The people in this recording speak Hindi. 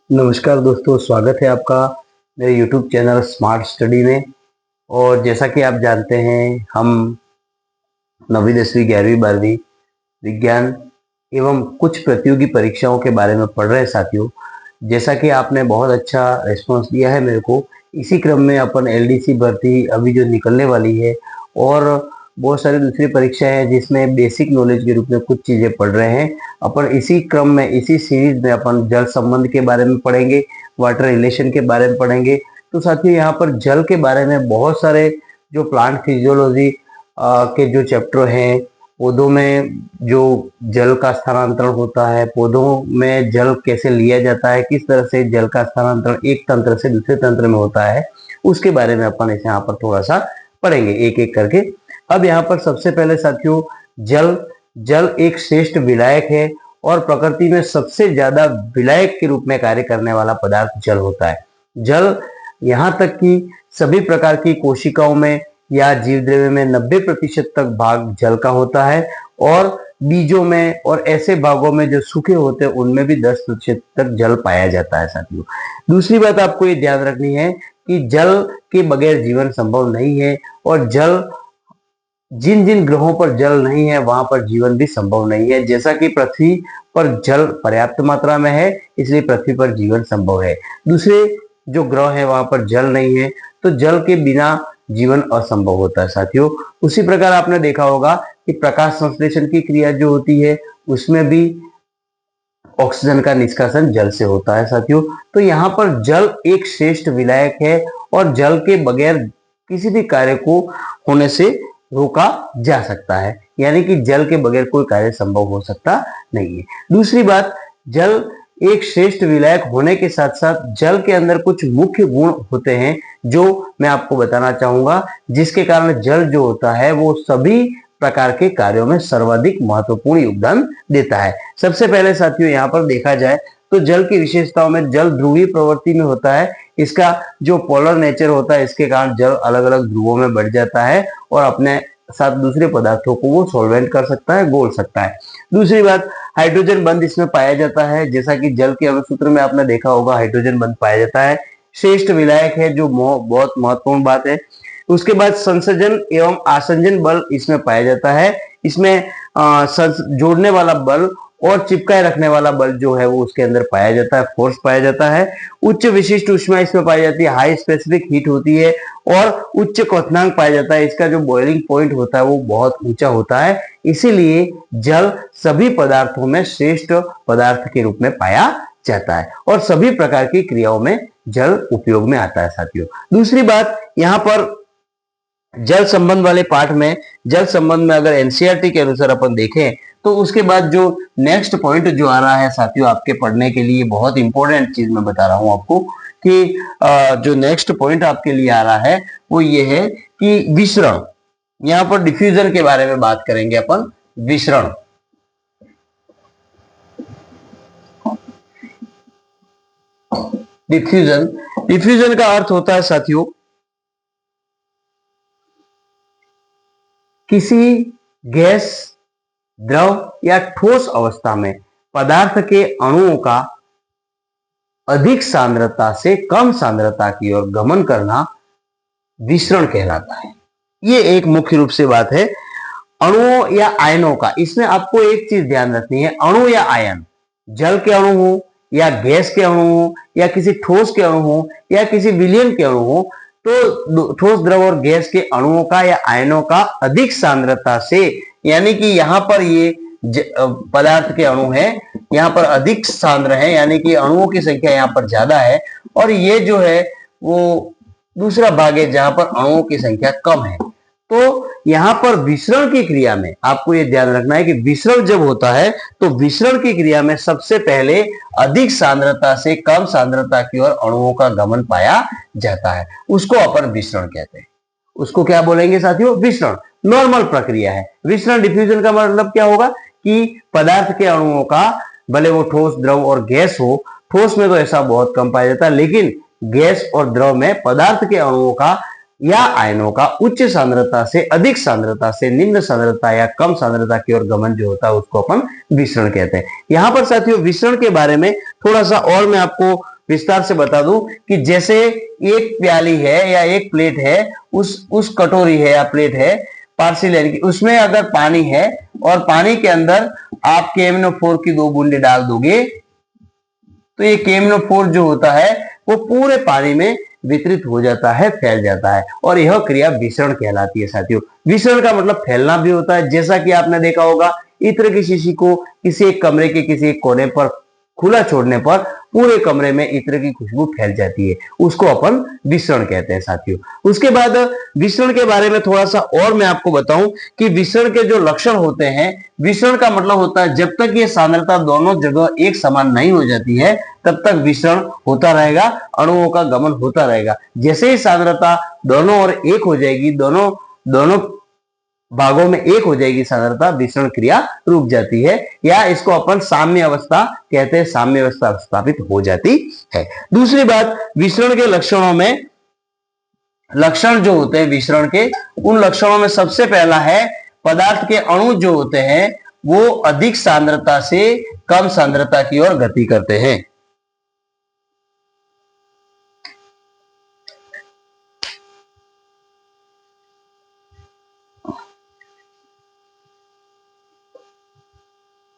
नमस्कार दोस्तों, स्वागत है आपका मेरे YouTube चैनल स्मार्ट स्टडी में। और जैसा कि आप जानते हैं, हम 9वीं 10वीं 11वीं 12वीं विज्ञान एवं कुछ प्रतियोगी परीक्षाओं के बारे में पढ़ रहे हैं साथियों। जैसा कि आपने बहुत अच्छा रिस्पॉन्स दिया है मेरे को, इसी क्रम में अपन एलडीसी भर्ती अभी जो निकलने वाली है और बहुत सारी दूसरी परीक्षाएं हैं जिसमें बेसिक नॉलेज के रूप में कुछ चीजें पढ़ रहे हैं। अपन इसी क्रम में, इसी सीरीज में अपन जल संबंध के बारे में पढ़ेंगे, वाटर रिलेशन के बारे में पढ़ेंगे। तो साथियों, यहाँ पर जल के बारे में बहुत सारे जो प्लांट फिजियोलॉजी के जो चैप्टर हैं, पौधों में जो जल का स्थानांतरण होता है, पौधों में जल कैसे लिया जाता है, किस तरह से जल का स्थानांतरण एक तंत्र से दूसरे तंत्र में होता है, उसके बारे में अपन इसे यहाँ पर थोड़ा सा पढ़ेंगे एक एक करके। अब यहाँ पर सबसे पहले साथियों, जल एक श्रेष्ठ विलायक है और प्रकृति में सबसे ज्यादा विलायक के रूप में कार्य करने वाला पदार्थ जल होता है। जल यहाँ तक कि सभी प्रकार की कोशिकाओं में या जीव द्रव्य में 90% तक भाग जल का होता है और बीजों में और ऐसे भागों में जो सूखे होते हैं उनमें भी 10% तक जल पाया जाता है साथियों। दूसरी बात आपको ये ध्यान रखनी है कि जल के बगैर जीवन संभव नहीं है और जल जिन जिन ग्रहों पर जल नहीं है वहां पर जीवन भी संभव नहीं है। जैसा कि पृथ्वी पर जल पर्याप्त मात्रा में है, इसलिए पृथ्वी पर जीवन संभव है। दूसरे जो ग्रह है वहां पर जल नहीं है, तो जल के बिना जीवन असंभव होता है साथियों। उसी प्रकार आपने देखा होगा कि प्रकाश संश्लेषण की क्रिया जो होती है उसमें भी ऑक्सीजन का निष्कासन जल से होता है साथियों। तो यहाँ पर जल एक श्रेष्ठ विलायक है और जल के बगैर किसी भी कार्य को होने से रोका जा सकता है, यानी कि जल के बगैर कोई कार्य संभव हो सकता नहीं है। दूसरी बात, जल एक श्रेष्ठ विलायक होने के साथ साथ जल के अंदर कुछ मुख्य गुण होते हैं जो मैं आपको बताना चाहूंगा, जिसके कारण जल जो होता है वो सभी प्रकार के कार्यों में सर्वाधिक महत्वपूर्ण योगदान देता है। सबसे पहले साथियों, यहाँ पर देखा जाए तो जल की विशेषताओं में जल ध्रुवीय प्रवृत्ति में होता है। इसका जो पोलर नेचर होता है, इसके कारण जल अलग अलग ध्रुवों में बढ़ जाता है और अपने साथ दूसरे पदार्थों को वो सॉल्वेंट कर सकता है, घोल सकता है। दूसरी बात, हाइड्रोजन बंध इसमें पाया जाता है। जैसा कि जल के अणुसूत्र में आपने देखा होगा, हाइड्रोजन बंध पाया जाता है। श्रेष्ठ विलायक है, जो बहुत महत्वपूर्ण बात है। उसके बाद संसर्जन एवं आसंजन बल इसमें पाया जाता है। इसमें जोड़ने वाला बल और चिपकाए रखने वाला बल जो है वो उसके अंदर पाया जाता है, फोर्स पाया जाता है। उच्च विशिष्ट ऊष्मा इसमें पाई जाती है, हाई स्पेसिफिक हीट होती है और उच्च क्वथनांक पाया जाता है। इसका जो बॉइलिंग पॉइंट होता है वो बहुत ऊंचा होता है, इसीलिए जल सभी पदार्थों में श्रेष्ठ पदार्थ के रूप में पाया जाता है और सभी प्रकार की क्रियाओं में जल उपयोग में आता है साथियों। दूसरी बात, यहाँ पर जल संबंध वाले पाठ में, जल संबंध में अगर एनसीईआरटी के अनुसार अपन देखें तो उसके बाद जो नेक्स्ट पॉइंट जो आ रहा है साथियों आपके पढ़ने के लिए, बहुत इंपॉर्टेंट चीज मैं बता रहा हूं आपको कि जो नेक्स्ट पॉइंट आपके लिए आ रहा है वो ये है कि विसरण। यहाँ पर डिफ्यूजन के बारे में बात करेंगे अपन। विसरण, डिफ्यूजन का अर्थ होता है साथियों किसी गैस, द्रव या ठोस अवस्था में पदार्थ के अणुओं का अधिक सांद्रता से कम सांद्रता की ओर गमन करना विसरण कहलाता है। ये एक मुख्य रूप से बात है अणुओं या आयनों का। इसमें आपको एक चीज ध्यान रखनी है, अणु या आयन, जल के अणु हो या गैस के अणु हो या किसी ठोस के अणु हो या किसी विलयन के अणु हो, तो ठोस, द्रव और गैस के अणुओं का या आयनों का अधिक सांद्रता से, यानी कि यहाँ पर ये पदार्थ के अणु है, यहाँ पर अधिक सांद्र है, यानी कि अणुओं की संख्या यहाँ पर ज्यादा है और ये जो है वो दूसरा भाग है जहां पर अणुओं की संख्या कम है। तो यहाँ पर विसरण की क्रिया में आपको ये ध्यान रखना है कि विसरण जब होता है तो विसरण की क्रिया में सबसे पहले अधिक सांद्रता से कम सांद्रता की ओर अणुओं का गमन पाया जाता है, उसको अपन विसरण कहते हैं। उसको क्या बोलेंगे साथियों? विसरण। नॉर्मल प्रक्रिया है विसरण। डिफ्यूजन का मतलब क्या होगा कि पदार्थ के अणुओं का, भले वो ठोस, द्रव और गैस हो, ठोस में तो ऐसा बहुत कम पाया जाता है, लेकिन गैस और द्रव में पदार्थ के अणुओं का या आयनों का उच्च सांद्रता से अधिक सांद्रता से निम्न सांद्रता या कम सांद्रता की ओर गमन जो होता है उसको अपन विसरण कहते हैं। यहाँ पर साथियों विसरण के बारे में थोड़ा सा और मैं आपको विस्तार से बता दूं कि जैसे एक प्याली है या एक प्लेट है, उस कटोरी है या प्लेट है पार्सल यानी कि उसमें अगर पानी है और पानी के अंदर आप KMnO4 की 2 बूंदे डाल दोगे तो ये KMnO4 जो होता है वो पूरे पानी में वितरित हो जाता है, फैल जाता है और यह क्रिया विसरण कहलाती है साथियों। विसरण का मतलब फैलना भी होता है। जैसा कि आपने देखा होगा इत्र की शीशी को किसी एक कमरे के किसी एक कोने पर खुला छोड़ने पर पूरे कमरे में इत्र की खुशबू फैल जाती है, उसको अपन विसरण कहते हैं साथियों। उसके बाद विसरण के बारे में थोड़ा सा और मैं आपको बताऊं कि विसरण के जो लक्षण होते हैं, विसरण का मतलब होता है जब तक ये सांद्रता दोनों जगह एक समान नहीं हो जाती है तब तक विसरण होता रहेगा, अणुओं का गमन होता रहेगा। जैसे ही सांद्रता दोनों ओर एक हो जाएगी, दोनों भागों में एक हो जाएगी सांद्रता, विसरण क्रिया रुक जाती है या इसको अपन साम्य अवस्था कहते हैं, साम्य अवस्था स्थापित हो जाती है। दूसरी बात, विसरण के लक्षणों में लक्षण जो होते हैं विसरण के, उन लक्षणों में सबसे पहला है पदार्थ के अणु जो होते हैं वो अधिक सांद्रता से कम सांद्रता की ओर गति करते हैं।